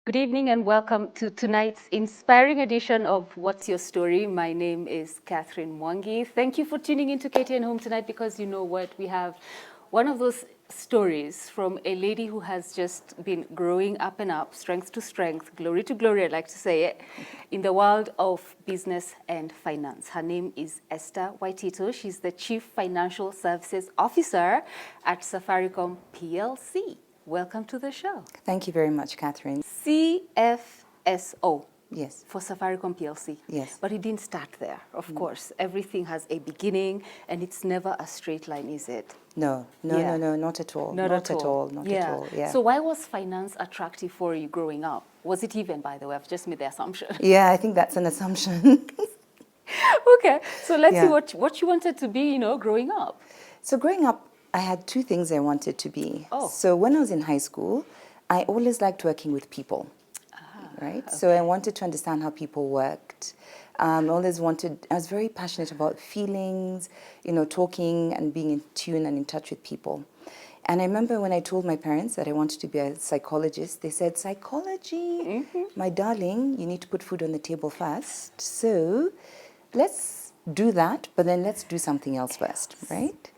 Good evening and welcome to tonight's inspiring edition of What's Your Story? My name is Catherine Mwangi. Thank you for tuning into KTN Home tonight because you know what? We have one of those stories from a lady who has just been growing up and up, strength to strength, glory to glory, I'd like to say it, in the world of business and finance. Her name is Esther Waititu. She's the Chief Financial Services Officer at Safaricom PLC. Welcome to the show. Thank you very much, Catherine. CFSO. Yes. For Safaricom PLC. Yes. But it didn't start there, of course. Everything has a beginning, and it's never a straight line, is it? No, not at all. Not at all. Yeah. So why was finance attractive for you growing up? Was it even, by the way? I've just made the assumption. Yeah, I think that's an assumption. Okay, so let's see what you wanted to be, growing up. So growing up, I had two things I wanted to be. Oh. So when I was in high school, I always liked working with people, right? Okay. So I wanted to understand how people worked. I was very passionate about feelings, talking and being in tune and in touch with people. And I remember when I told my parents that I wanted to be a psychologist, they said, psychology? My darling, you need to put food on the table first. So let's do that, but then let's do something else first, right?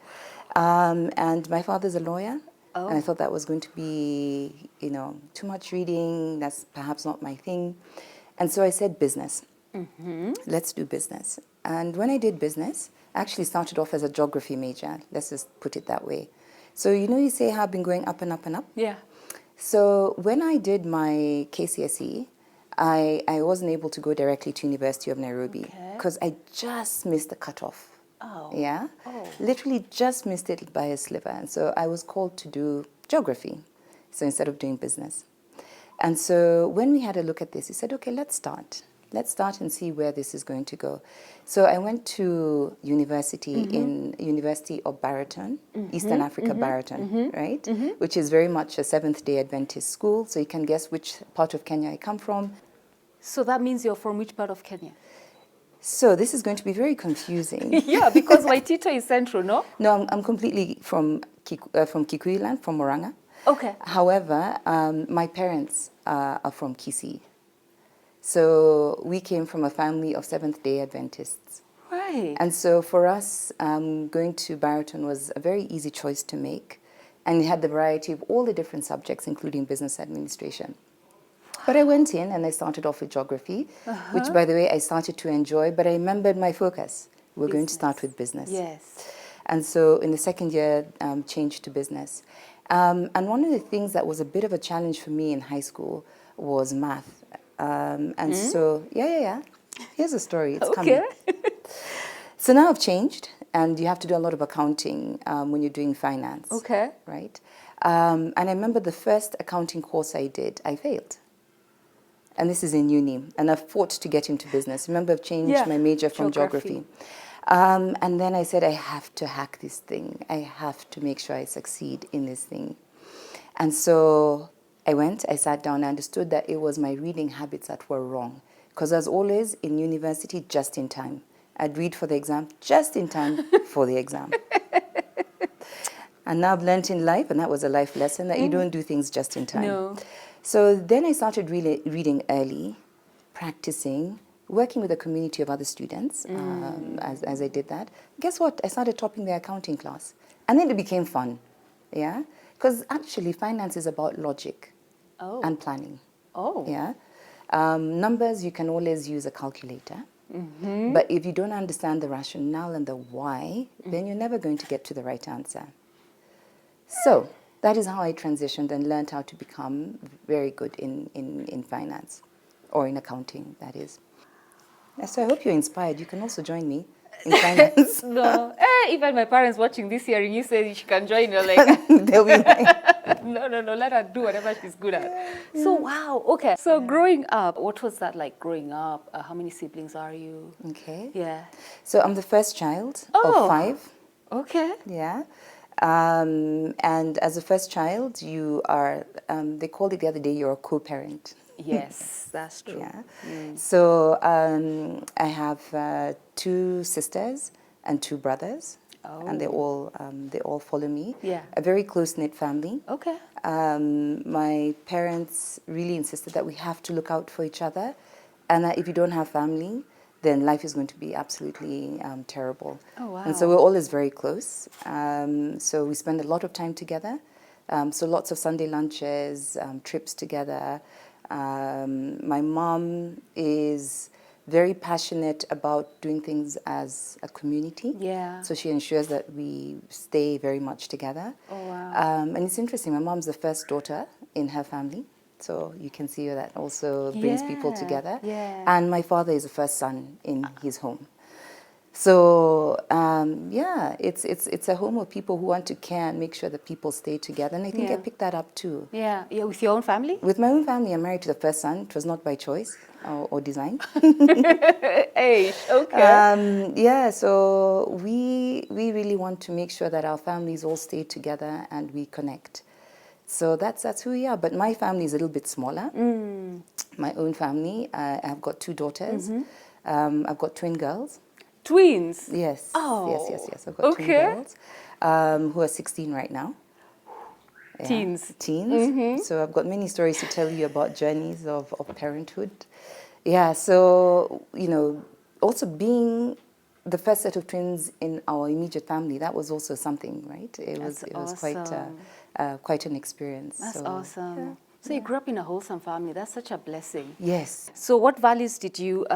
And my father's a lawyer. Oh. And I thought that was going to be, too much reading. That's perhaps not my thing. And so I said business. Let's do business. And when I did business, I actually started off as a geography major. Let's just put it that way. So, you say how I've been going up and up and up? Yeah. So when I did my KCSE, I wasn't able to go directly to University of Nairobi because I just missed the cutoff. Oh. Yeah? Oh. Literally just missed it by a sliver. And so I was called to do geography, so instead of doing business. And so when we had a look at this, he said, okay, let's start. Let's start and see where this is going to go. So I went to university in University of Baraton, Eastern Africa Baraton, right? Which is very much a Seventh-day Adventist school. So you can guess which part of Kenya I come from. So that means you're from which part of Kenya? So this is going to be very confusing. Yeah, because Waititu is central, no? No, I'm completely from Kikuyu land, from Moranga. Okay. However, my parents are from Kisii. So we came from a family of Seventh-day Adventists. Right. And so for us, going to Baraton was a very easy choice to make. And it had the variety of all the different subjects, including business administration. But I went in and I started off with geography, which, by the way, I started to enjoy. But I remembered my focus. We're going to start with business. Yes. And so in the second year, changed to business. And one of the things that was a bit of a challenge for me in high school was math. So, here's a story. It's coming. So now I've changed, and you have to do a lot of accounting when you're doing finance. Okay. Right? And I remember the first accounting course I did, I failed. And this is in uni, and I've fought to get into business. Remember, I've changed my major from geography. And then I said, I have to hack this thing. I have to make sure I succeed in this thing. And so I sat down, and understood that it was my reading habits that were wrong. Because I was always in university just in time. I'd read for the exam just in time for the exam. And now I've learned in life, and that was a life lesson, that you don't do things just in time. No. So then I started really reading early, practicing, working with a community of other students as I did that. Guess what? I started topping the accounting class. And then it became fun, yeah? Because actually finance is about logic and planning. Oh. Yeah? Numbers, you can always use a calculator. But if you don't understand the rationale and the why, then you're never going to get to the right answer. So that is how I transitioned and learned how to become very good in finance, or in accounting, that is. So I hope you're inspired. You can also join me in finance. No. Even my parents watching this hearing, you say she can join. You're like, They'll be like, no, let her do whatever she's good at. So, wow. Okay. So growing up, what was that like growing up? How many siblings are you? okay. Yeah. So I'm the first child Oh. of 5. Okay. Yeah. And as a first child, you are, they called it the other day, you're a co-parent. Yes, that's true. Yeah. So I have 2 sisters and 2 brothers. and they all follow me. Yeah. A very close-knit family. Okay. My parents really insisted that we have to look out for each other, and that if you don't have family, then life is going to be absolutely terrible. Oh, wow. And so we're always very close. So we spend a lot of time together. So lots of Sunday lunches, trips together. My mom is very passionate about doing things as a community. Yeah. So she ensures that we stay very much together. Oh, wow. And it's interesting, my mom's the first daughter in her family. So you can see that also brings people together. Yeah. And my father is the first son in his home. So yeah, it's a home of people who want to care and make sure that people stay together. And I think I picked that up too. Yeah. Yeah, with your own family? With my own family, I'm married to the first son. It was not by choice or design. Hey, okay. Yeah, so we really want to make sure that our families all stay together and we connect. So that's who we are. But my family is a little bit smaller. My own family, I've got 2 daughters. I've got twin girls. Twins? Yes. Oh. Yes. I've got twin girls who are 16 right now. Yeah, Teens. Teens. So I've got many stories to tell you about journeys of parenthood. Yeah, so, you know, also being the first set of twins in our immediate family, that was also something, right? It was quite an experience. That's so, awesome. Yeah. So you grew up in a wholesome family. That's such a blessing. Yes. So what values did you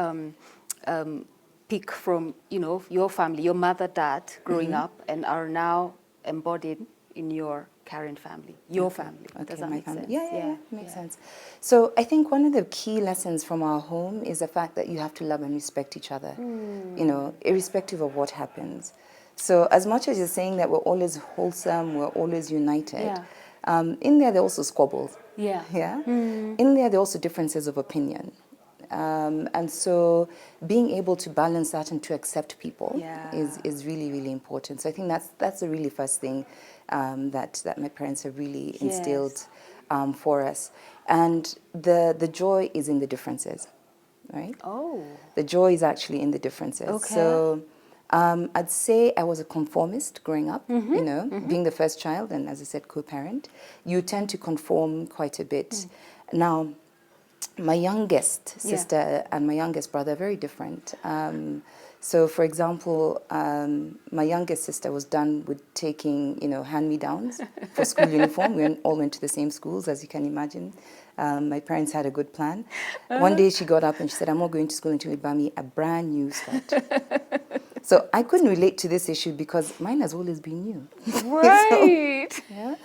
pick from, you know, your family, your mother, dad, growing up, and are now embodied in your current family, your family? Does that make sense? Yeah, makes sense. So I think one of the key lessons from our home is the fact that you have to love and respect each other, you know, irrespective of what happens. So as much as you're saying that we're always wholesome, we're always united, in there are also squabbles. Yeah. Yeah. In there are also differences of opinion. And so being able to balance that and to accept people is really, really important. So I think that's the really first thing that my parents have really instilled for us. And the joy is in the differences, right? Oh. The joy is actually in the differences. Okay. So I'd say I was a conformist growing up, you know, being the first child and, as I said, co-parent. You tend to conform quite a bit. Now, my youngest sister and my youngest brother are very different. So, for example, my youngest sister was done with taking, you know, hand-me-downs for school uniform. We all went to the same schools, as you can imagine. My parents had a good plan. One day she got up and she said, I'm not going to school until you buy me a brand new skirt. So I couldn't relate to this issue because mine has always been new. Right. So, yeah.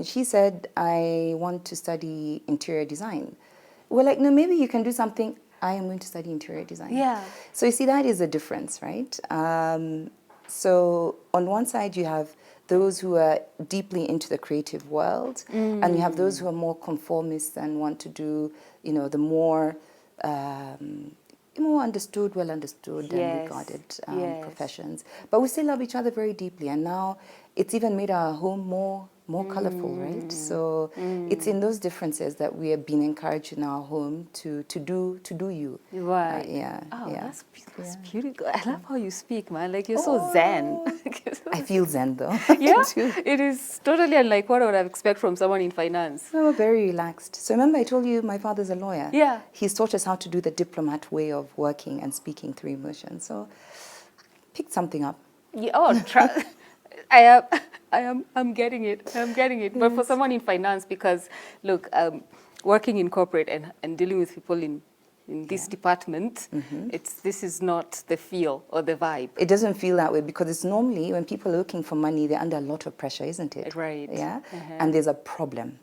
She said, I want to study interior design. We're like, no, maybe you can do something. I am going to study interior design. Yeah. So you see, that is a difference, right? So on one side, you have those who are deeply into the creative world, and you have those who are more conformist and want to do, you know, the more understood, well understood and regarded professions. But we still love each other very deeply, and now it's even made our home more colorful, right? So it's in those differences that we have been encouraged in our home to do you. Right. That's beautiful. I love how you speak, man. Like, you're so zen. I feel zen, though. Yeah, it is totally unlike what I would have expected from someone in finance. No, very relaxed. So remember I told you my father's a lawyer. Yeah. He's taught us how to do the diplomat way of working and speaking through emotion. So picked something up. Yeah, I'm getting it. I'm getting it. But for someone in finance, because look, working in corporate and dealing with people in this department, this is not the feel or the vibe. It doesn't feel that way because it's normally when people are looking for money, they're under a lot of pressure, isn't it? Right. Yeah. And there's a problem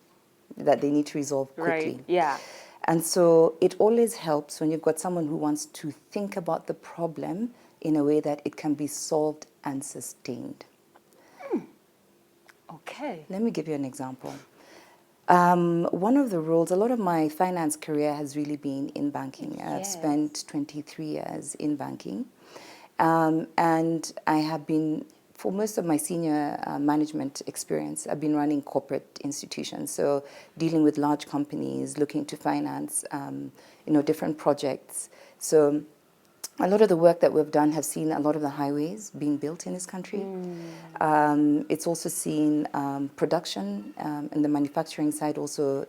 that they need to resolve quickly. Right. Yeah. And so it always helps when you've got someone who wants to think about the problem in a way that it can be solved and sustained. Okay. Let me give you an example. One of the roles, a lot of my finance career has really been in banking. I've spent 23 years in banking. And I have been, for most of my senior management experience, I've been running corporate institutions. So dealing with large companies, looking to finance, different projects. So A lot of the work that we've done have seen a lot of the highways being built in this country. It's also seen production and the manufacturing side also,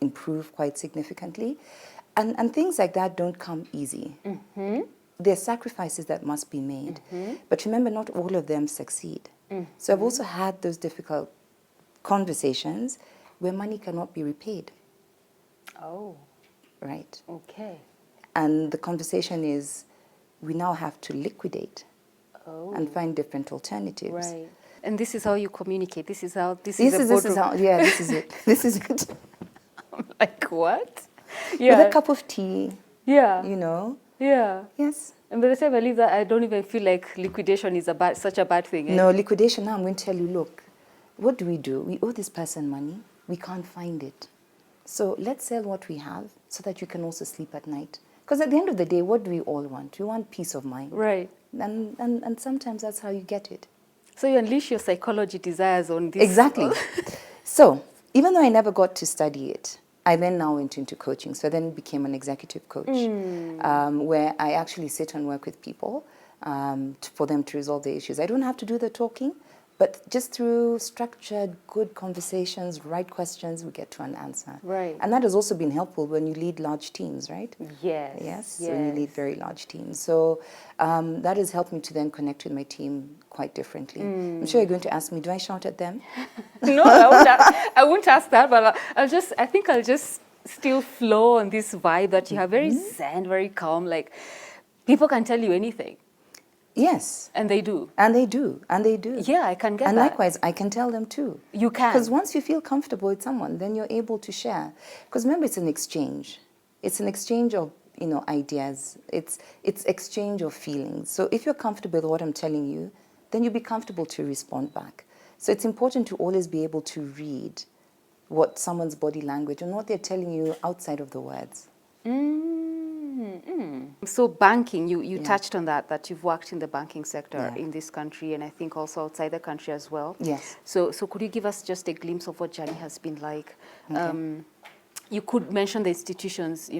improve quite significantly. And things like that don't come easy. There are sacrifices that must be made. But remember, not all of them succeed. So I've also had those difficult conversations where money cannot be repaid. Oh. Right. Okay. And the conversation is, we now have to liquidate and find different alternatives. Right. And this is how you communicate. This is how, this is how, yeah, this is it. This is it. I'm like, what? Yeah. With a cup of tea. Yeah. Yeah. Yes. And by the time I leave that, I don't even feel like liquidation is such a bad thing. No, liquidation, now I'm going to tell you, look, what do? We owe this person money. We can't find it. So let's sell what we have so that you can also sleep at night. Because at the end of the day, what do we all want? We want peace of mind. Right. And sometimes that's how you get it. So you unleash your psychology desires on this. Exactly. So even though I never got to study it, I then now went into coaching. So I then became an executive coach, where I actually sit and work with people for them to resolve their issues. I don't have to do the talking, but just through structured, good conversations, right questions, we get to an answer. Right. And that has also been helpful when you lead large teams, right? Yes. Yes, when you lead very large teams. So that has helped me to then connect with my team quite differently. I'm sure you're going to ask me, do I shout at them? No, I won't ask that, but I think I'll just still flow on this vibe that you have, very zen, very calm, like people can tell you anything. Yes. And they do. And they do. And they do. Yeah, I can get and that. And likewise, I can tell them too. You can. Because once you feel comfortable with someone, then you're able to share. Because remember, it's an exchange. It's an exchange of, ideas. It's exchange of feelings. So if you're comfortable with what I'm telling you, then you'll be comfortable to respond back. So it's important to always be able to read what someone's body language and what they're telling you outside of the words. So banking, you touched on that you've worked in the banking sector in this country, and I think also outside the country as well. Yes. So could you give us just a glimpse of what journey has been like? Okay. You could mention the institutions,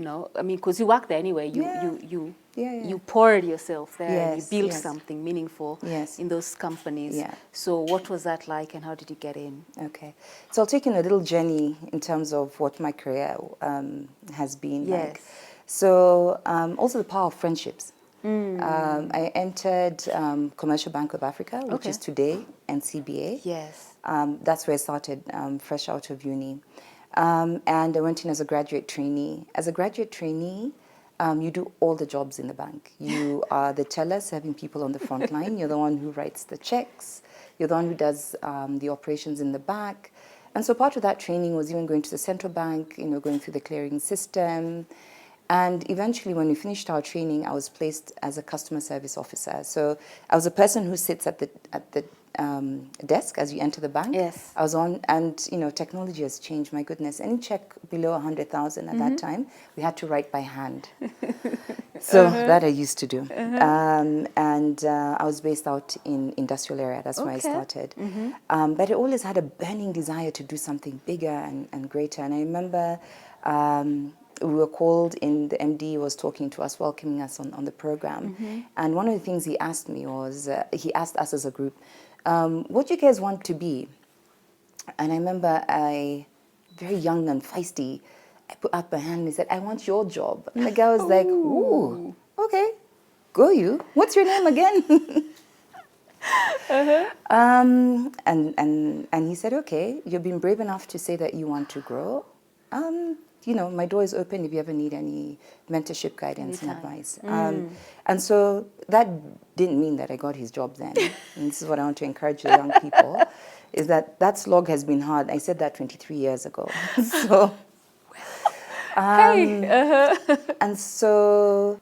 because you work there anyway. You poured yourself there, and you built something meaningful in those companies. Yeah. So what was that like, and how did you get in? Okay. So I'll take you on a little journey in terms of what my career has been like. So also the power of friendships. I entered Commercial Bank of Africa, which is today NCBA. Yes. That's where I started, fresh out of uni. And I went in as a graduate trainee. As a graduate trainee, you do all the jobs in the bank. You are the teller serving people on the front line. You're the one who writes the checks. You're the one who does the operations in the back. And so part of that training was even going to the central bank, going through the clearing system. And eventually, when we finished our training, I was placed as a customer service officer. So I was a person who sits at the desk as you enter the bank. Yes. I was on, and technology has changed. My goodness, any check below 100,000 at that time, we had to write by hand. So that I used to do. And I was based out in industrial area. That's where I started. But I always had a burning desire to do something bigger and greater. And I remember we were called in, the MD was talking to us, welcoming us on the program. And one of the things he asked me was, he asked us as a group, what do you guys want to be? And I remember very young and feisty, I put up my hand and he said, I want your job. And the guy was like, ooh, okay, go you. What's your name again? And he said, okay, you've been brave enough to say that you want to grow. My door is open if you ever need any mentorship, guidance, and advice. And so that didn't mean that I got his job then. And this is what I want to encourage the young people, is that slog has been hard. I said that 23 years ago. So, and so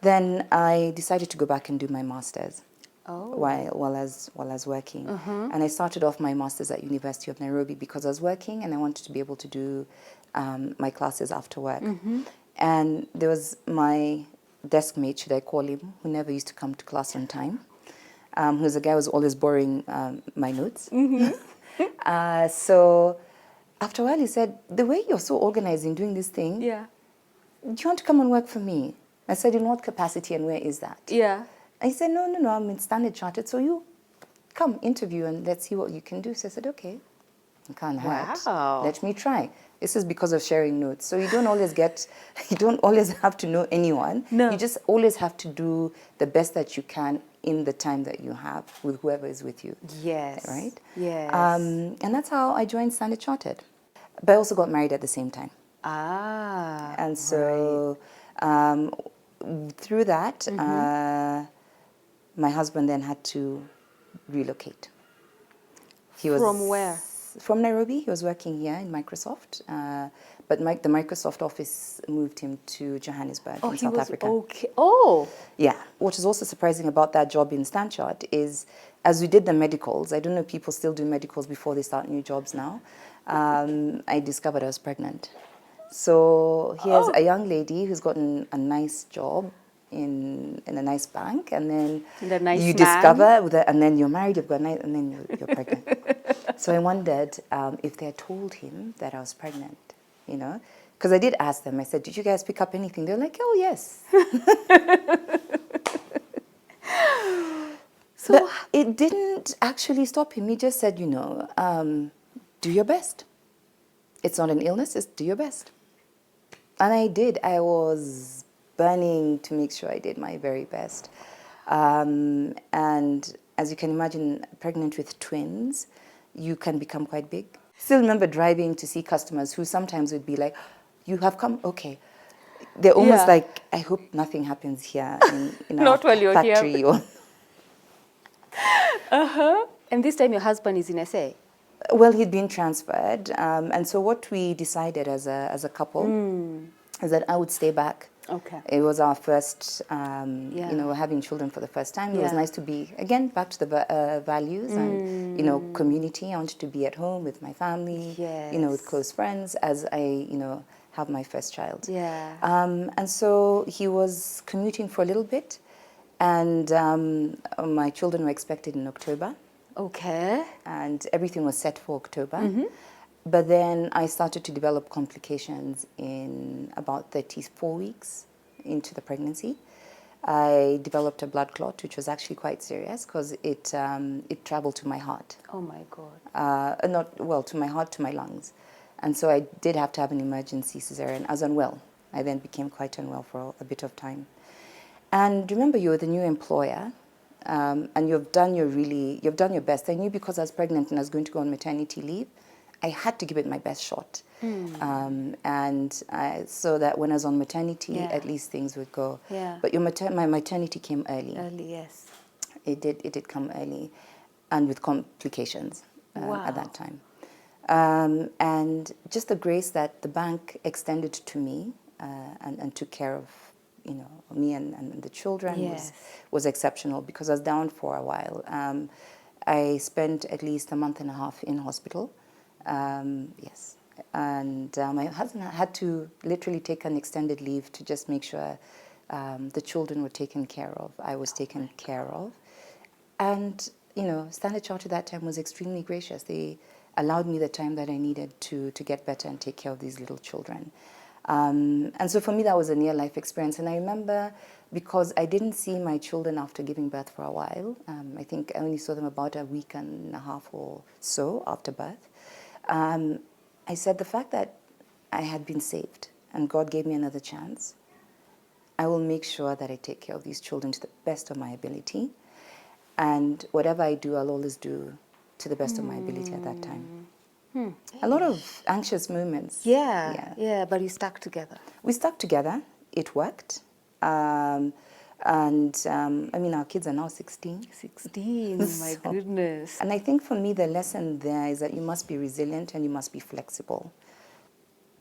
then I decided to go back and do my master's. While I was working. And I started off my master's at University of Nairobi because I was working and I wanted to be able to do my classes after work. And there was my desk mate, should I call him, who never used to come to class on time, who was a guy who was always borrowing my notes. So after a while he said, the way you're so organized in doing this thing, do you want to come and work for me? I said, in what capacity and where is that? Yeah. And he said, no, I'm in Standard Chartered, so you come interview and let's see what you can do. So I said, okay, I can't hurt. Wow. Let me try. This is because of sharing notes. So you don't always have to know anyone. No. You just always have to do the best that you can in the time that you have with whoever is with you. Yes. Right? Yes. And that's how I joined Standard Chartered. But I also got married at the same time. Ah. And so through that, my husband then had to relocate. From where? From Nairobi. He was working here in Microsoft, but the Microsoft office moved him to Johannesburg in South Africa. Okay. Oh. Yeah. What is also surprising about that job in Stanchart is, as we did the medicals, I don't know if people still do medicals before they start new jobs now, I discovered I was pregnant. So here's a young lady who's gotten a nice job in a nice bank, and then you discover, and then you're married, you've got and then you're pregnant. So I wondered if they had told him that I was pregnant, you know, because I did ask them. I said, "Did you guys pick up anything?" They're like, "Oh yes." But it didn't actually stop him. He just said, do your best. It's not an illness. It's do your best. And I did. I was burning to make sure I did my very best. And as you can imagine, pregnant with twins, you can become quite big. Still remember driving to see customers who sometimes would be like, "You have come? Okay." They're almost like, "I hope nothing happens here in Not our while you're factory." here. And this time your husband is in SA? Well, he'd been transferred. And so what we decided as a couple is that I would stay back. Okay. It was our first, having children for the first time. It was nice to be, again, back to the values and, community. I wanted to be at home with my family, with close friends as I, have my first child. Yeah. And so he was commuting for a little bit, and my children were expected in October. Okay. And everything was set for October. But then I started to develop complications in about 34 weeks into the pregnancy. I developed a blood clot, which was actually quite serious because it traveled to my heart. Oh my God. To my heart, to my lungs. And so I did have to have an emergency cesarean. I was unwell. I then became quite unwell for a bit of time. And remember, you're the new employer. And you've done your best. I knew because I was pregnant and I was going to go on maternity leave, I had to give it my best shot. So that when I was on maternity, at least things would go. Yeah. But my maternity came early. Early, yes. It did come early, and with complications at that time. And just the grace that the bank extended to me and took care of me and the children was exceptional, because I was down for a while. I spent at least a month and a half in hospital. And my husband had to literally take an extended leave to just make sure the children were taken care of. I was taken care of. And, Standard Chartered at that time was extremely gracious. They allowed me the time that I needed to get better and take care of these little children. And so for me, that was a near-life experience. And I remember, because I didn't see my children after giving birth for a while. I think I only saw them about a week and a half or so after birth. I said, the fact that I had been saved and God gave me another chance, I will make sure that I take care of these children to the best of my ability. And whatever I do, I'll always do to the best of my ability at that time. A lot of anxious moments. Yeah, but you stuck together. We stuck together. It worked. Our kids are now 16. 16, my goodness. And I think for me, the lesson there is that you must be resilient and you must be flexible.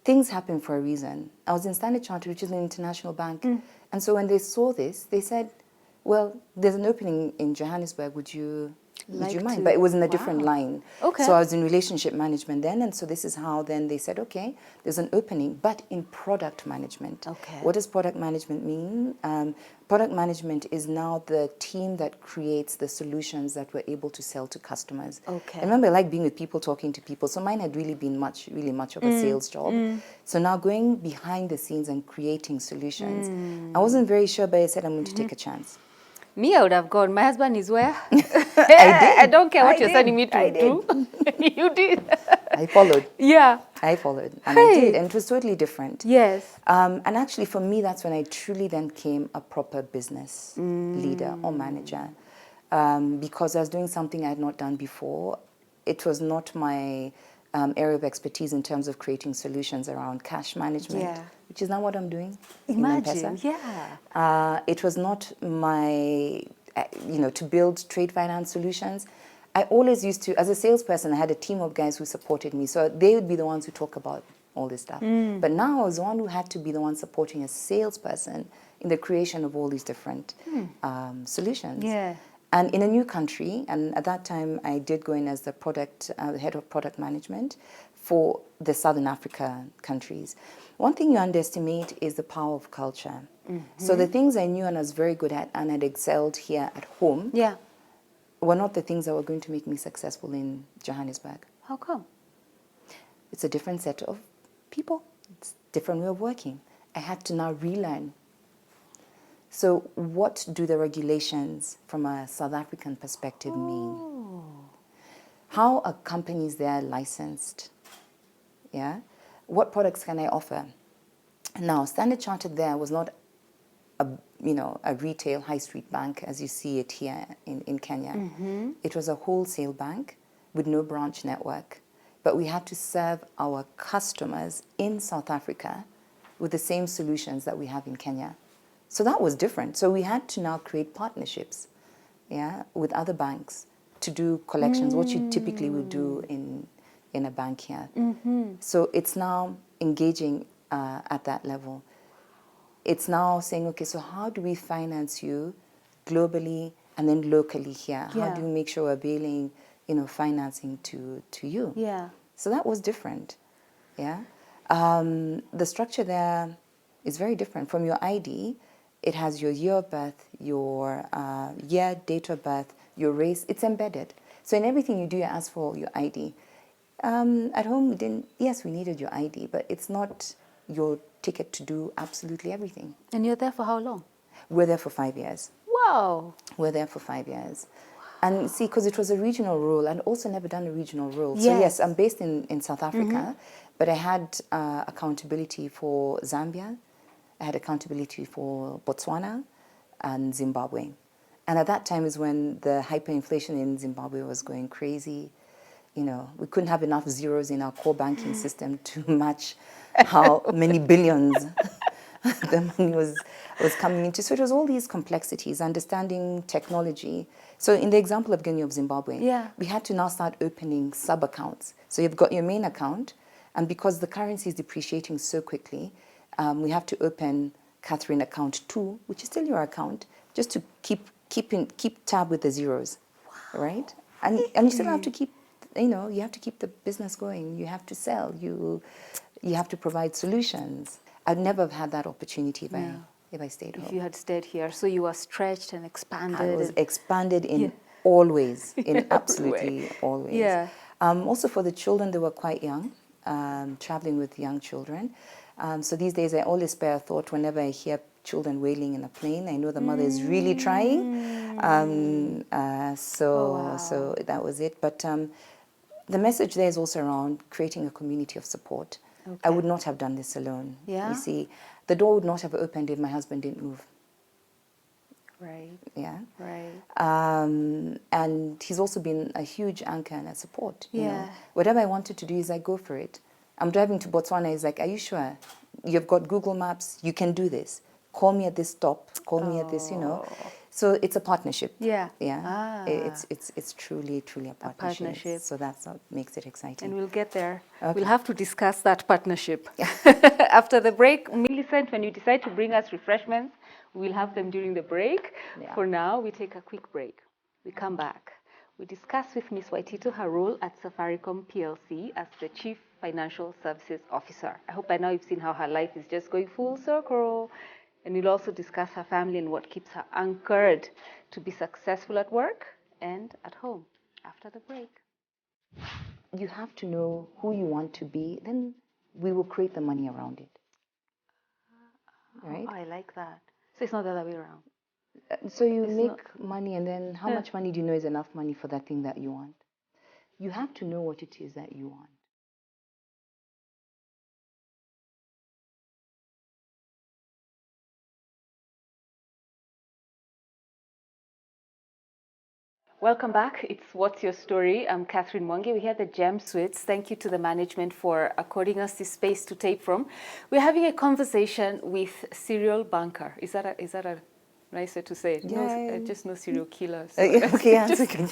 Things happen for a reason. I was in Standard Chartered, which is an international bank. And so when they saw this, they said, well, there's an opening in Johannesburg. Would you would you mind? But it was in a different line. Okay. So I was in relationship management then, and so this is how then they said, okay, there's an opening, but in product management. Okay. What does product management mean? Product management is now the team that creates the solutions that we're able to sell to customers. Okay. I remember I like being with people, talking to people. So mine had really been really much of a sales job. So now going behind the scenes and creating solutions. I wasn't very sure, but I said I'm going to take a chance. Me, I would have gone. My husband is where? I don't care what you're did. sending me to do. You did. I followed. Yeah. I followed. And I did. And it was totally different. Yes. And actually, for me, that's when I truly then became a proper business leader or manager. Because I was doing something I had not done before. It was not my area of expertise in terms of creating solutions around cash management, which is now what I'm doing. Imagine, It was not my, to build trade finance solutions. I always used to, as a salesperson, I had a team of guys who supported me. So they would be the ones who talk about all this stuff. But now I was the one who had to be the one supporting a salesperson in the creation of all these different solutions. Yeah. And in a new country, and at that time I did go in as the head of product management for the Southern Africa countries. One thing you underestimate is the power of culture. So the things I knew and I was very good at and had excelled here at home were not the things that were going to make me successful in Johannesburg. How come? It's a different set of people. It's a different way of working. I had to now relearn. So what do the regulations from a South African perspective mean? How are companies there licensed? Yeah. What products can I offer? Now, Standard Chartered there was not a retail high street bank as you see it here in Kenya. It was a wholesale bank with no branch network. But we had to serve our customers in South Africa with the same solutions that we have in Kenya. So that was different. So we had to now create partnerships, with other banks to do collections, what you typically would do in a bank here. So it's now engaging at that level. It's now saying, okay, so how do we finance you globally and then locally here? How do we make sure we're availing, financing to you? Yeah. So that was different. Yeah. The structure there is very different. From your ID, it has your year of birth, your year, date of birth, your race. It's embedded. So in everything you do, you ask for your ID. At home, we didn't. Yes, we needed your ID, but it's not your ticket to do absolutely everything. And you're there for how long? We're there for 5 years. Wow. We're there for 5 years. And see, because it was a regional role, and also never done a regional role. So yes, I'm based in South Africa, but I had accountability for Zambia. I had accountability for Botswana and Zimbabwe. And at that time is when the hyperinflation in Zimbabwe was going crazy. We couldn't have enough zeros in our core banking system to match how many billions the money was coming into. So it was all these complexities, understanding technology. So in the example of Guinea of Zimbabwe, we had to now start opening sub-accounts. So you've got your main account, and because the currency is depreciating so quickly, we have to open Catherine account 2, which is still your account, just to keep tab with the zeros, right? And you still have to keep, you have to keep the business going. You have to sell. You have to provide solutions. I'd never have had that opportunity if I stayed home. If you had stayed here, so you were stretched and expanded. I was expanded in all ways, in absolutely all ways. Yeah. Also for the children, they were quite young, traveling with young children. So these days I always spare a thought whenever I hear children wailing in a plane. I know the mother is really trying. So that was it. But the message there is also around creating a community of support. Okay. I would not have done this alone. Yeah. You see, the door would not have opened if my husband didn't move. Right. Yeah. Right. And he's also been a huge anchor and a support. You Yeah. know? Whatever I wanted to do is I go for it. I'm driving to Botswana. He's like, are you sure? You've got Google Maps. You can do this. Call me at this stop. Call me at this, So it's a partnership. Yeah. Yeah. It's truly a partnership. So that's what makes it exciting. And we'll get there. Okay. We'll have to discuss that partnership. After the break, Millicent, when you decide to bring us refreshments, we'll have them during the break. Yeah. For now, we take a quick break. We come back. We discuss with Ms. Waititu her role at Safaricom PLC as the Chief Financial Services Officer. I hope by now you've seen how her life is just going full circle. And we'll also discuss her family and what keeps her anchored to be successful at work and at home after the break. You have to know who you want to be, then we will create the money around it. Right? Oh, I like that. So it's not the other way around. So you make money, and then how much money do you know is enough money for that thing that you want? You have to know what it is that you want. Welcome back. It's What's Your Story? I'm Catherine Mwangi. We're here at the Gem Suites. Thank you to the management for according us this space to tape from. We're having a conversation with serial banker. Is that a nice way to say it? Yeah. No, just no serial killers. Okay, It just came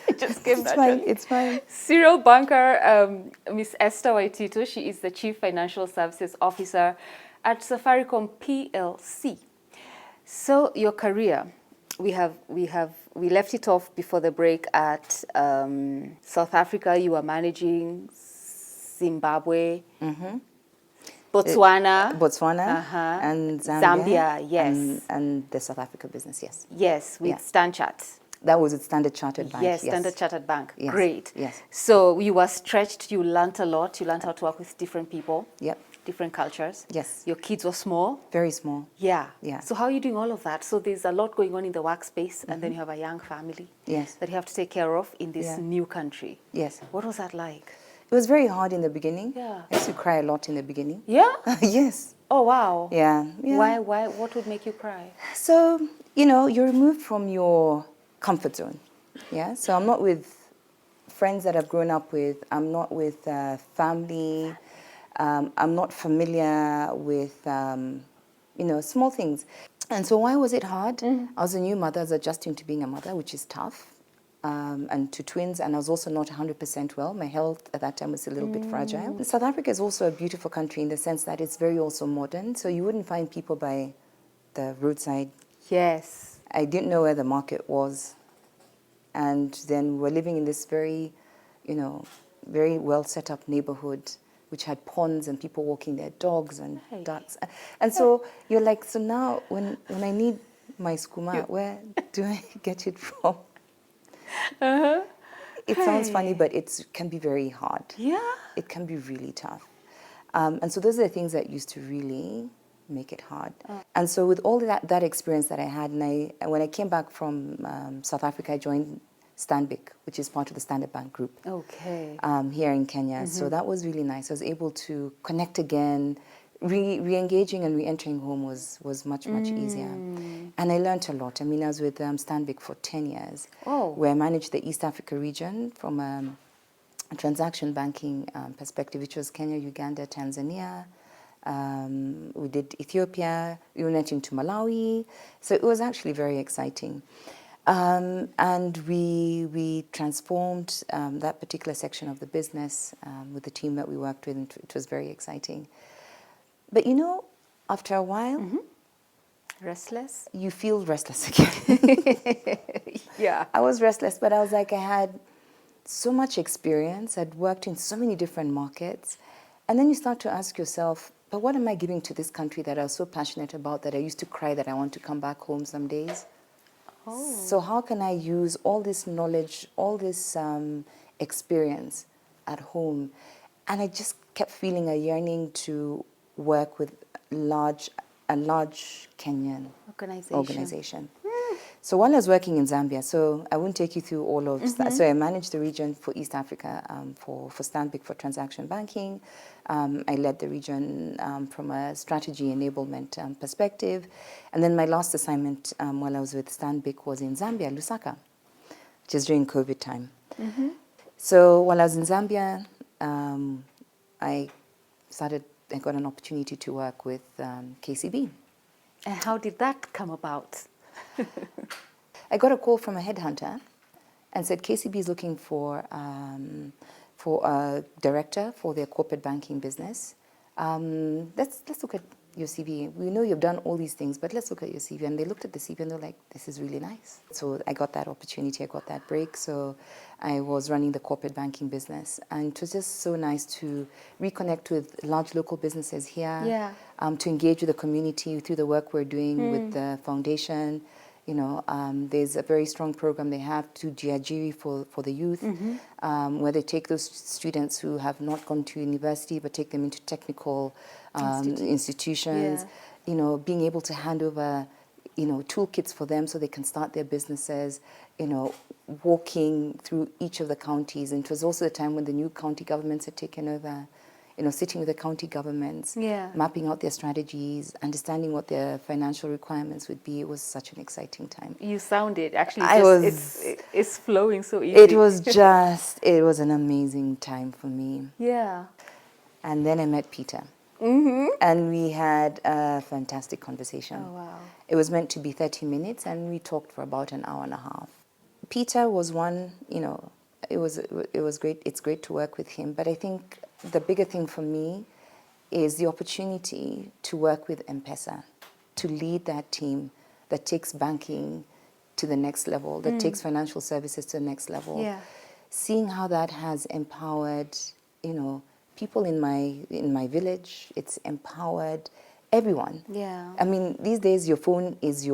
it's naturally. fine. It's fine. Serial banker, Miss Esther Waititu. She is the Chief Financial Services Officer at Safaricom PLC. So your career, we left it off before the break at South Africa. You were managing Zimbabwe, Botswana, and Zambia, yes, and the South Africa business, yes, with StanChart. That was at Standard Chartered Bank. Yes, Standard Chartered Bank. Yes. Great. Yes. So you were stretched. You learnt a lot. You learnt how to work with different people. Yep. Different cultures. Yes. Your kids were small. Very small. Yeah. Yeah. So how are you doing all of that? So there's a lot going on in the workspace, and then you have a young family. Yes. That you have to take care of in this new country. Yes. What was that like? It was very hard in the beginning. Yeah. I used to cry a lot in the beginning. Yeah. Yes. Oh wow. Yeah. Why? What would make you cry? So, you're removed from your comfort zone. Yeah. So I'm not with friends that I've grown up with. I'm not with family. I'm not familiar with, small things. And so why was it hard? I was a new mother. I was adjusting to being a mother, which is tough. And to twins, and I was also not 100% well. My health at that time was a little bit fragile. South Africa is also a beautiful country in the sense that it's very also modern. So you wouldn't find people by the roadside. Yes. I didn't know where the market was. And then we're living in this very, very well set up neighborhood, which had ponds and people walking their dogs and ducks. And so you're like, so now when I need my skuma, where do I get it from? It sounds funny, but it can be very hard. Yeah. It can be really tough. And so those are the things that used to really make it hard. And so with all that experience that I had, and when I came back from South Africa, I joined Stanbic, which is part of the Standard Bank Group. Okay. Here in Kenya. So that was really nice. I was able to connect again. Re-engaging and re-entering home was much easier. And I learned a lot. I mean, I was with Stanbic for 10 years, where I managed the East Africa region from a transaction banking perspective, which was Kenya, Uganda, Tanzania. We did Ethiopia. We went into Malawi. So it was actually very exciting. And we transformed that particular section of the business with the team that we worked with, and it was very exciting. But after a while, Restless? You feel restless again. Yeah. I was restless, but I was like, I had so much experience. I'd worked in so many different markets. And then you start to ask yourself, but what am I giving to this country that I was so passionate about, that I used to cry that I want to come back home some days? So how can I use all this knowledge, all this experience at home? And I just kept feeling a yearning to work with a large Kenyan organization. So while I was working in Zambia, so I won't take you through all of that. So I managed the region for East Africa for Stanbic for transaction banking. I led the region from a strategy enablement perspective. And then my last assignment while I was with Stanbic was in Zambia, Lusaka, which is during COVID time. So while I was in Zambia, I got an opportunity to work with KCB. And how did that come about? I got a call from a headhunter and said KCB is looking for a director for their corporate banking business. Let's look at your CV. We know you've done all these things, but let's look at your CV. And they looked at the CV and they're like, this is really nice. So I got that opportunity, I got that break. So I was running the corporate banking business. And it was just so nice to reconnect with large local businesses here, to engage with the community through the work we're doing with the foundation. You know, there's a very strong program they have to Jiajiri for the youth, where they take those students who have not gone to university but take them into technical institutions. You know, being able to hand over, you know, toolkits for them so they can start their businesses. You know, walking through each of the counties, and it was also the time when the new county governments had taken over. You know, sitting with the county governments, mapping out their strategies, understanding what their financial requirements would be. It was such an exciting time. You sounded actually, it's flowing so easy. It was an amazing time for me. Yeah. And then I met Peter. And we had a fantastic conversation. Oh, wow. It was meant to be 30 minutes, and we talked for about an hour and a half. Peter was one, you know, it was great. It's great to work with him, but I think the bigger thing for me is the opportunity to work with M-Pesa, to lead that team that takes banking to the next level, that takes financial services to the next level. Yeah. Seeing how that has empowered, you know, people in my village, it's empowered everyone. Yeah. I mean, these days your phone is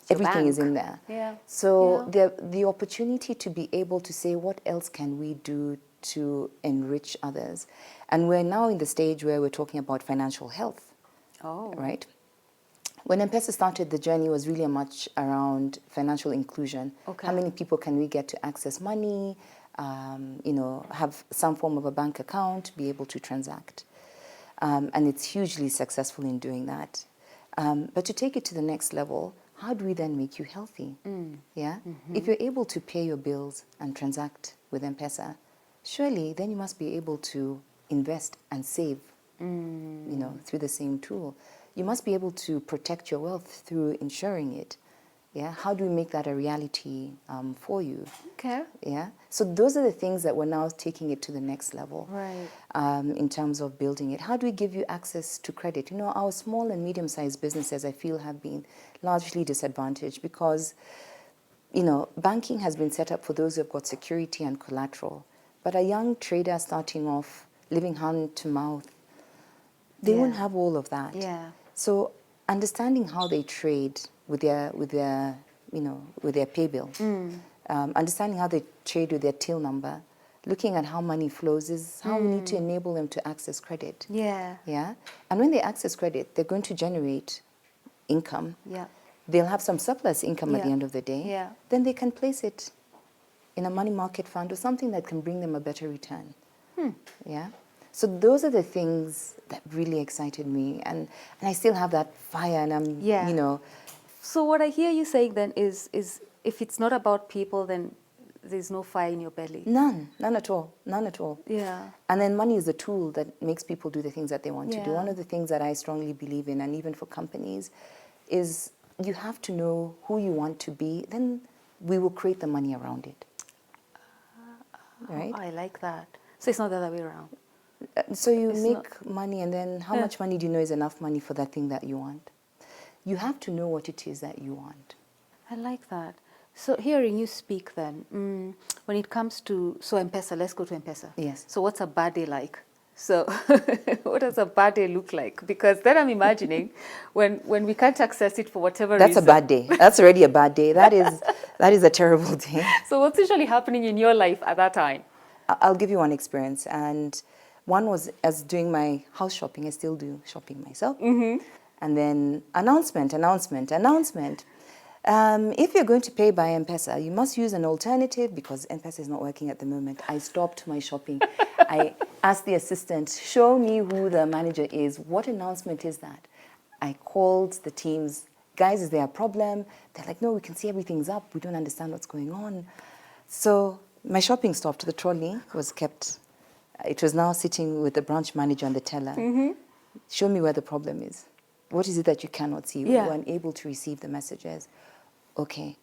everything bank. is in there. Yeah. So the opportunity to be able to say, what else can we do to enrich others? And we're now in the stage where we're talking about financial health. Oh. Right? When M-Pesa started, the journey was really much around financial inclusion. Okay. How many people can we get to access money, you know, have some form of a bank account, be able to transact. And it's hugely successful in doing that. But to take it to the next level, how do we then make you healthy? Yeah? If you're able to pay your bills and transact with M-Pesa, surely then you must be able to invest and save, you know, through the same tool. You must be able to protect your wealth through insuring it. Yeah? How do we make that a reality for you? Okay. Yeah? So those are the things that we're now taking it to the next level. Right. In terms of building it. How do we give you access to credit? You know, our small and medium-sized businesses, I feel, have been largely disadvantaged because, you know, banking has been set up for those who have got security and collateral. But a young trader starting off, living hand to mouth, they won't have all of that. Yeah. So understanding how they trade with their you know, with their pay bill, understanding how they trade with their till number, looking at how money flows is how we need to enable them to access credit. Yeah. Yeah. And when they access credit, they're going to generate income. Yeah. They'll have some surplus income at the end of the day. Yeah. Then they can place it in a money market fund or something that can bring them a better return. Yeah. So those are the things that really excited me, and I still have that fire, and I'm, you know. So what I hear you saying then is if it's not about people, then there's no fire in your belly. None at all, none at all. Yeah. And then money is the tool that makes people do the things that they want to do. Yeah. One of the things that I strongly believe in, and even for companies, is you have to know who you want to be, then we will create the money around it. Right? I like that. So it's not the other way around. So you make money, and then how much money do you know is enough money for that thing that you want? You have to know what it is that you want. I like that. So hearing you speak then, when it comes to, so M-Pesa, let's go to M-Pesa. Yes. So what's a bad day like? So what does a bad day look like? Because then I'm imagining when we can't access it for whatever reason. That's a bad day. That's already a bad day. That is a terrible day. So what's usually happening in your life at that time? I'll give you one experience. And one was as doing my house shopping. I still do shopping myself. And then announcement. If you're going to pay by M-Pesa, you must use an alternative because M-Pesa is not working at the moment. I stopped my shopping. I asked the assistant, show me who the manager is. What announcement is that? I called the teams. Guys, is there a problem? They're like, no, we can see everything's up. We don't understand what's going on. So my shopping stopped. The trolley was kept. It was now sitting with the branch manager and the teller. Show me where the problem is. What is it that you cannot see? Yeah. We're unable to receive the messages. Okay,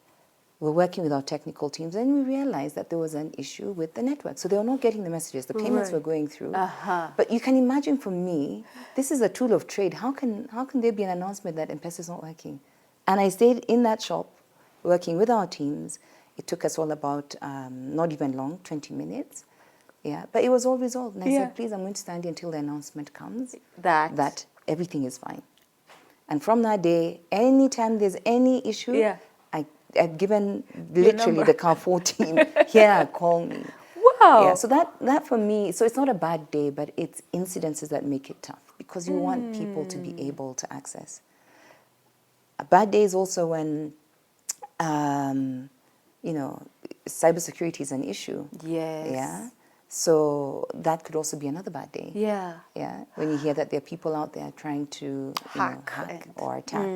we're working with our technical teams, and we realized that there was an issue with the network. So they were not getting the messages. The payments were going through. But you can imagine, for me, this is a tool of trade. How can there be an announcement that M-Pesa is not working? And I stayed in that shop working with our teams. It took us all about, not even long, 20 minutes. Yeah, but it was all resolved. And I said, please, I'm going to stand here until the announcement comes that everything is fine. And from that day, anytime there's any issue, I've given literally the Carrefour team, call me. Wow. Yeah, so that for me, so it's not a bad day, but it's incidences that make it tough, because you want people to be able to access. A bad day is also when, cybersecurity is an issue. Yes. Yeah. So that could also be another bad day. Yeah. Yeah. When you hear that there are people out there trying to hack or attack,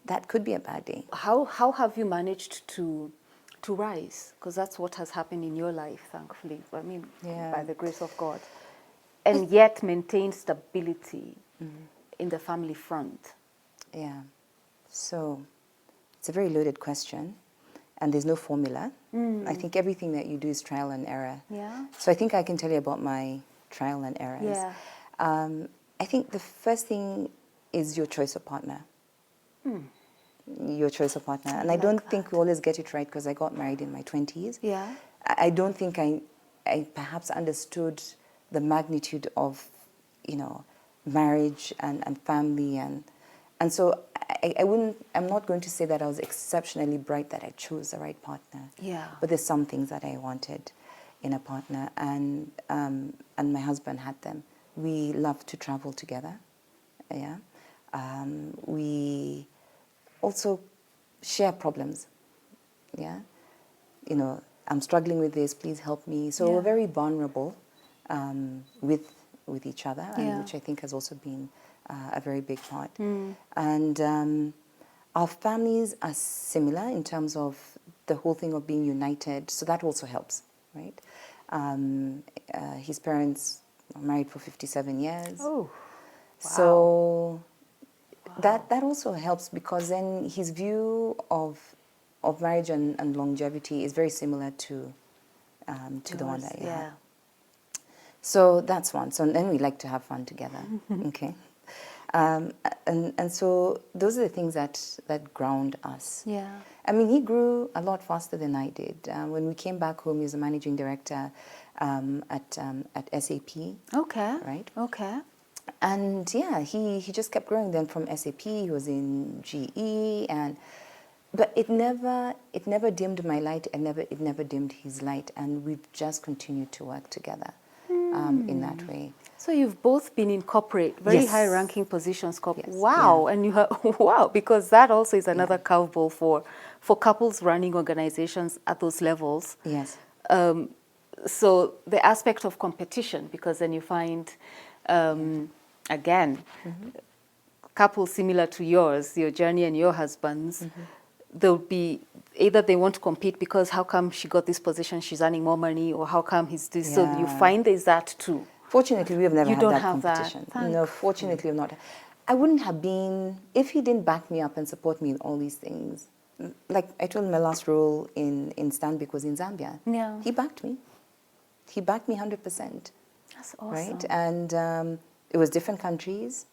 that could be a bad day. How have you managed to rise? Because that's what has happened in your life, thankfully. I mean, by the grace of God. And yet maintain stability in the family front. Yeah. So it's a very loaded question. And there's no formula. I think everything that you do is trial and error. Yeah. So I think I can tell you about my trial and errors. Yeah. I think the first thing is your choice of partner. Your choice of partner. And I don't think we always get it right, because I got married in my 20s. Yeah. I don't think I perhaps understood the magnitude of, marriage and family, and so I'm not going to say that I was exceptionally bright that I chose the right partner. Yeah. But there's some things that I wanted in a partner, and my husband had them. We love to travel together. Yeah. We also share problems. Yeah. I'm struggling with this, please help me. So we're very vulnerable with each other, and which I think has also been a very big part. And our families are similar in terms of the whole thing of being united, so that also helps, right? His parents were married for 57 years. Oh, wow. So that also helps, because then his view of marriage and longevity is very similar to the one that you have. So that's one. So then we like to have fun together. Okay. And so those are the things that ground us. Yeah. I mean, he grew a lot faster than I did. When we came back home, he was a managing director at SAP. Okay. Right? Okay. And he just kept growing. Then from SAP, he was in GE, but it never dimmed my light, and it never dimmed his light, and we've just continued to work together in that way. So you've both been in corporate, very high-ranking positions. Yes. Wow, and you have because that also is another curveball for couples running organizations at those levels. Yes. So the aspect of competition, because then you find, again, couples similar to yours, your journey and your husband's, they'll be either they want to compete because how come she got this position, she's earning more money, or how come he's this. So you find there's that too. Fortunately, we have never had that competition. That. No, fortunately, we've not. I wouldn't have been, if he didn't back me up and support me in all these things. Like I told him, my last role in Stanbic was in Zambia. Yeah. He backed me. He backed me 100%. That's awesome. Right? And it was different countries,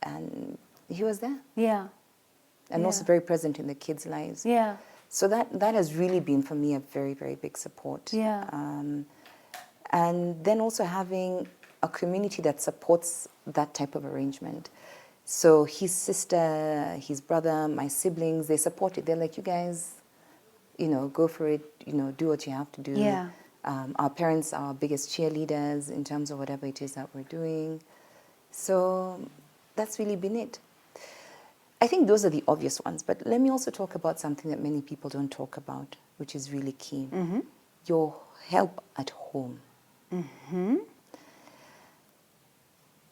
and he was there. Yeah. And also very present in the kids' lives. Yeah. So that has really been, for me, a very, very big support. Yeah. And then also having a community that supports that type of arrangement. So his sister, his brother, my siblings, they support it. They're like, you guys, go for it, do what you have to do. Yeah. Our parents are our biggest cheerleaders in terms of whatever it is that we're doing. So that's really been it. I think those are the obvious ones, but let me also talk about something that many people don't talk about, which is really key. Your help at home.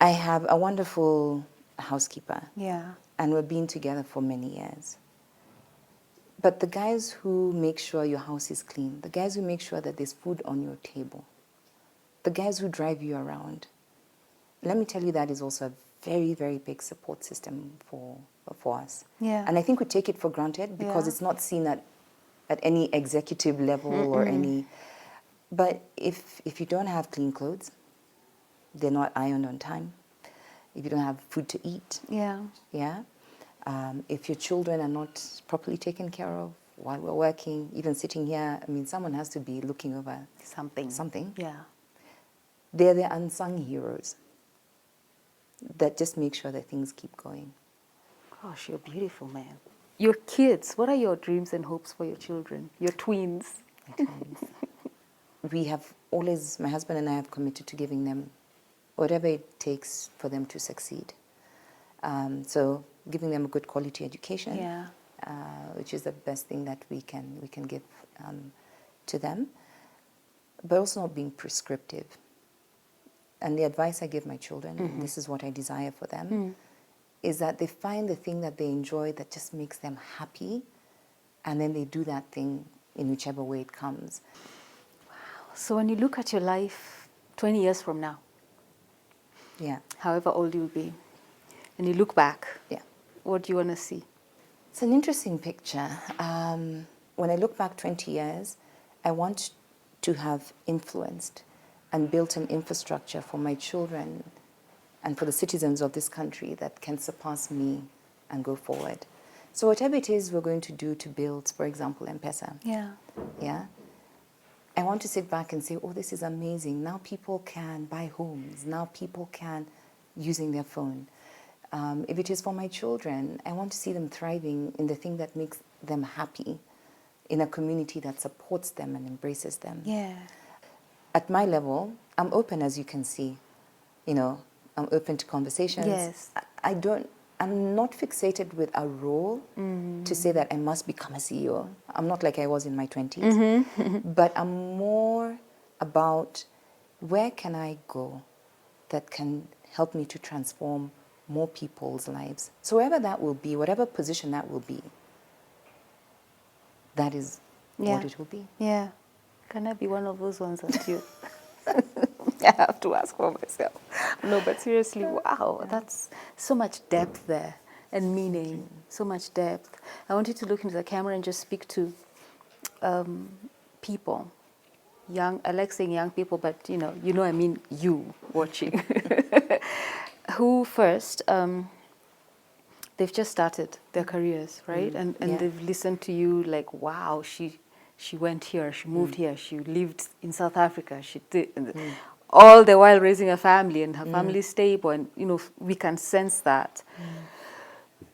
I have a wonderful housekeeper. Yeah. And we've been together for many years. But the guys who make sure your house is clean, the guys who make sure that there's food on your table, the guys who drive you around, let me tell you, that is also a very, very big support system for us. Yeah. And I think we take it for granted because it's not seen at at any executive level or any. But if you don't have clean clothes, they're not ironed on time. If you don't have food to eat, if your children are not properly taken care of while we're working, even sitting here, I mean, someone has to be looking over something. Yeah. They're the unsung heroes that just make sure that things keep going. Gosh, you're beautiful, man. Your kids, what are your dreams and hopes for your children? Your twins. My twins. We have always, my husband and I have committed to giving them whatever it takes for them to succeed. So giving them a good quality education, which is the best thing that we can give to them, but also not being prescriptive. And the advice I give my children, and this is what I desire for them, is that they find the thing that they enjoy that just makes them happy, and then they do that thing in whichever way it comes. Wow. So when you look at your life 20 years from now, however old you'll be, and you look back, what do you want to see? It's an interesting picture. When I look back 20 years, I want to have influenced and built an infrastructure for my children and for the citizens of this country that can surpass me and go forward. So whatever it is we're going to do to build, for example, M-Pesa, I want to sit back and say, oh, this is amazing. Now people can buy homes. Now people can, using their phone. If it is for my children, I want to see them thriving in the thing that makes them happy, in a community that supports them and embraces them. At my level, I'm open, as you can see. You know, I'm open to conversations. I'm not fixated with a role to say that I must become a CEO. I'm not like I was in my 20s. But I'm more about where can I go that can help me to transform more people's lives. So wherever that will be, whatever position that will be, that is what it will be. Can I be one of those ones that you... I have to ask for myself. No, but seriously, wow, that's so much depth there and meaning, so much depth. I want you to look into the camera and just speak to people. Young, I like saying young people, but you know I mean you watching. Who first, they've just started their careers, right? And they've listened to you like, wow, she went here, she moved here, she lived in South Africa, she did, all the while raising a family, and her family is stable, and we can sense that.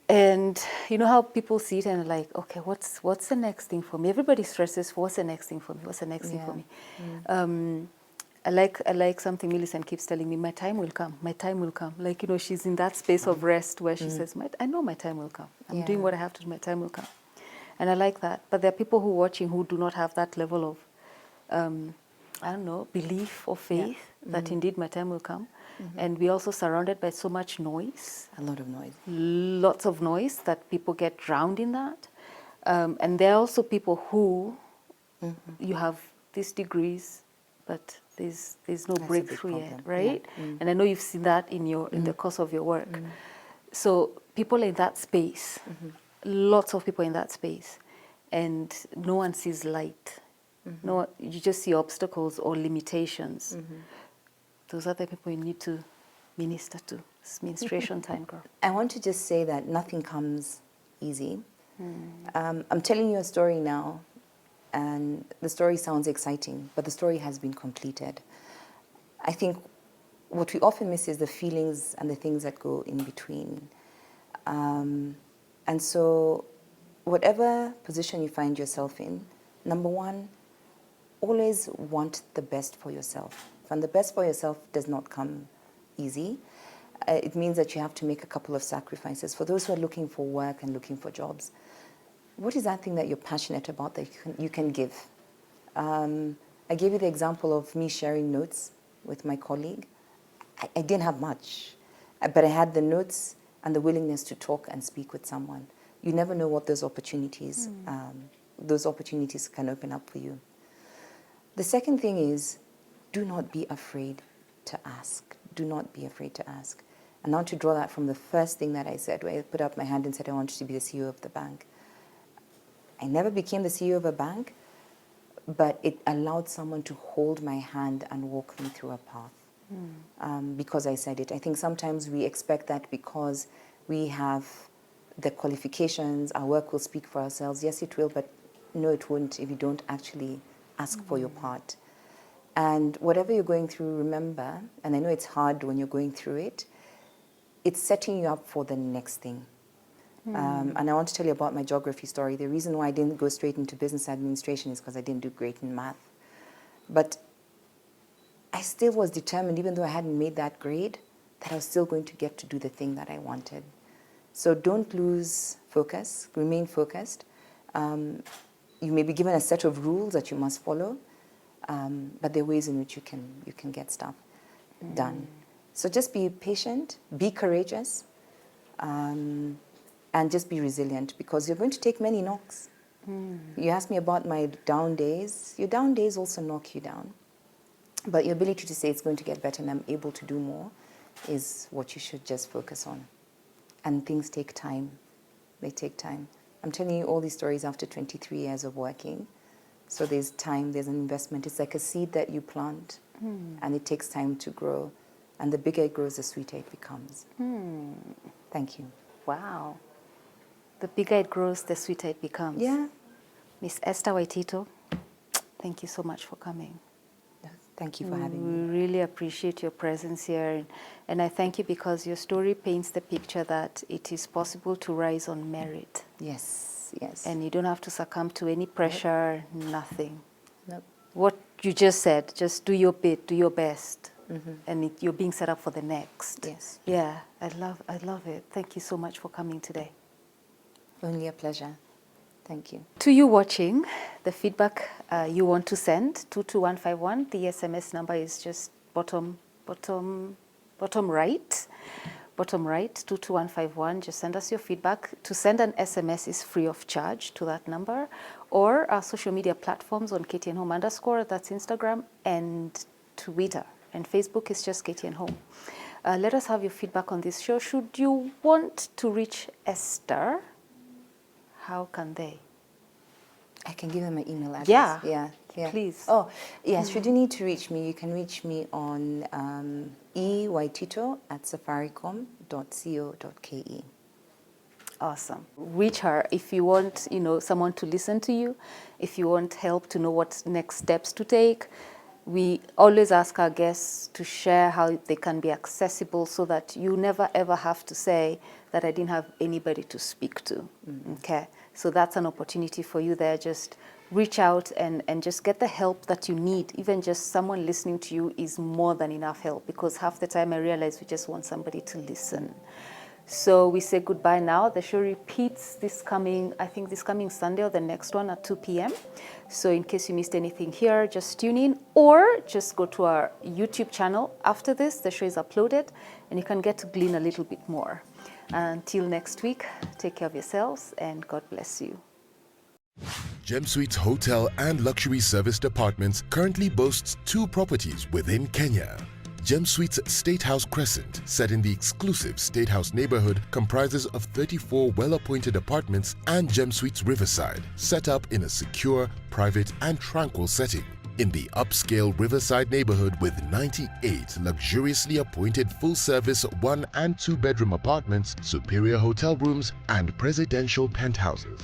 And you know how people see it and are like, okay, what's the next thing for me? Everybody stresses, what's the next thing for me? What's the next thing for me? I like something Millicent keeps telling me, my time will come, my time will come. Like, she's in that space of rest where she says, I know my time will come. I'm doing what I have to do, my time will come. And I like that. But there are people who are watching who do not have that level of, I don't know, belief or faith that indeed my time will come. And we're also surrounded by so much noise. A lot of noise. Lots of noise that people get drowned in that. And there are also people who, you have these degrees, but there's no That's breakthrough yet, right? And I know you've seen that in the course of your work. So people in that space, lots of people in that space, and no one sees light. No, you just see obstacles or limitations. Those are the people you need to minister to. It's ministration time, girl. I want to just say that nothing comes easy. I'm telling you a story now, and the story sounds exciting, but the story has been completed. I think what we often miss is the feelings and the things that go in between. And so whatever position you find yourself in, number one, always want the best for yourself. And the best for yourself does not come easy. It means that you have to make a couple of sacrifices. For those who are looking for work and looking for jobs, what is that thing that you're passionate about that you can give? I gave you the example of me sharing notes with my colleague. I didn't have much, but I had the notes and the willingness to talk and speak with someone. You never know what those opportunities can open up for you. The second thing is, do not be afraid to ask. Do not be afraid to ask. And I want to draw that from the first thing that I said, where I put up my hand and said I wanted to be the CEO of the bank. I never became the CEO of a bank, but it allowed someone to hold my hand and walk me through a path. Because I said it. I think sometimes we expect that because we have the qualifications, our work will speak for ourselves. Yes, it will, but no, it won't if you don't actually ask for your part. And whatever you're going through, remember, and I know it's hard when you're going through it, it's setting you up for the next thing. And I want to tell you about my geography story. The reason why I didn't go straight into business administration is because I didn't do great in math. But I still was determined, even though I hadn't made that grade, that I was still going to get to do the thing that I wanted. So don't lose focus, remain focused. You may be given a set of rules that you must follow, but there are ways in which you can get stuff done. So just be patient, be courageous, and just be resilient, because you're going to take many knocks. You asked me about my down days. Your down days also knock you down. But your ability to say it's going to get better and I'm able to do more is what you should just focus on. And things take time. They take time. I'm telling you all these stories after 23 years of working. So there's time, there's an investment. It's like a seed that you plant, and it takes time to grow. And the bigger it grows, the sweeter it becomes. Thank you. Wow. The bigger it grows, the sweeter it becomes. Yeah. Miss Esther Waititu, thank you so much for coming. Thank you for having me. We really appreciate your presence here. And I thank you because your story paints the picture that it is possible to rise on merit. Yes, yes. And you don't have to succumb to any pressure, nothing. Nope. What you just said, just do your bit, do your best. And you're being set up for the next. Yes. Yeah, I love it. Thank you so much for coming today. Only a pleasure. Thank you. To you watching, the feedback you want to send, 22151. The SMS number is just bottom right. Bottom right, 22151. Just send us your feedback. To send an SMS is free of charge to that number. Or our social media platforms on KTN Home _, that's Instagram, and Twitter. And Facebook is just KTN Home. Let us have your feedback on this show. Should you want to reach Esther, how can they? I can give them my email address. Yeah. Yeah. Please. Oh, yes. Should you need to reach me, you can reach me on Waititu@safaricom.co.ke. Awesome. Reach her if you want, someone to listen to you, if you want help to know what next steps to take. We always ask our guests to share how they can be accessible so that you never ever have to say that I didn't have anybody to speak to. Okay. So that's an opportunity for you there. Just reach out and just get the help that you need. Even just someone listening to you is more than enough help, because half the time I realize we just want somebody to listen. So we say goodbye now. The show repeats this coming Sunday or the next one at 2 p.m. So in case you missed anything here, just tune in or just go to our YouTube channel. After this, the show is uploaded and you can get to glean a little bit more. Until next week, take care of yourselves and God bless you. Gem Suites Hotel and Luxury Serviced Apartments currently boasts 2 properties within Kenya. Gem Suites State House Crescent, set in the exclusive State House neighborhood, comprises of 34 well-appointed apartments, and Gem Suites Riverside, set up in a secure, private and tranquil setting in the upscale Riverside neighborhood with 98 luxuriously appointed full-service 1- and 2-bedroom apartments, superior hotel rooms and presidential penthouses.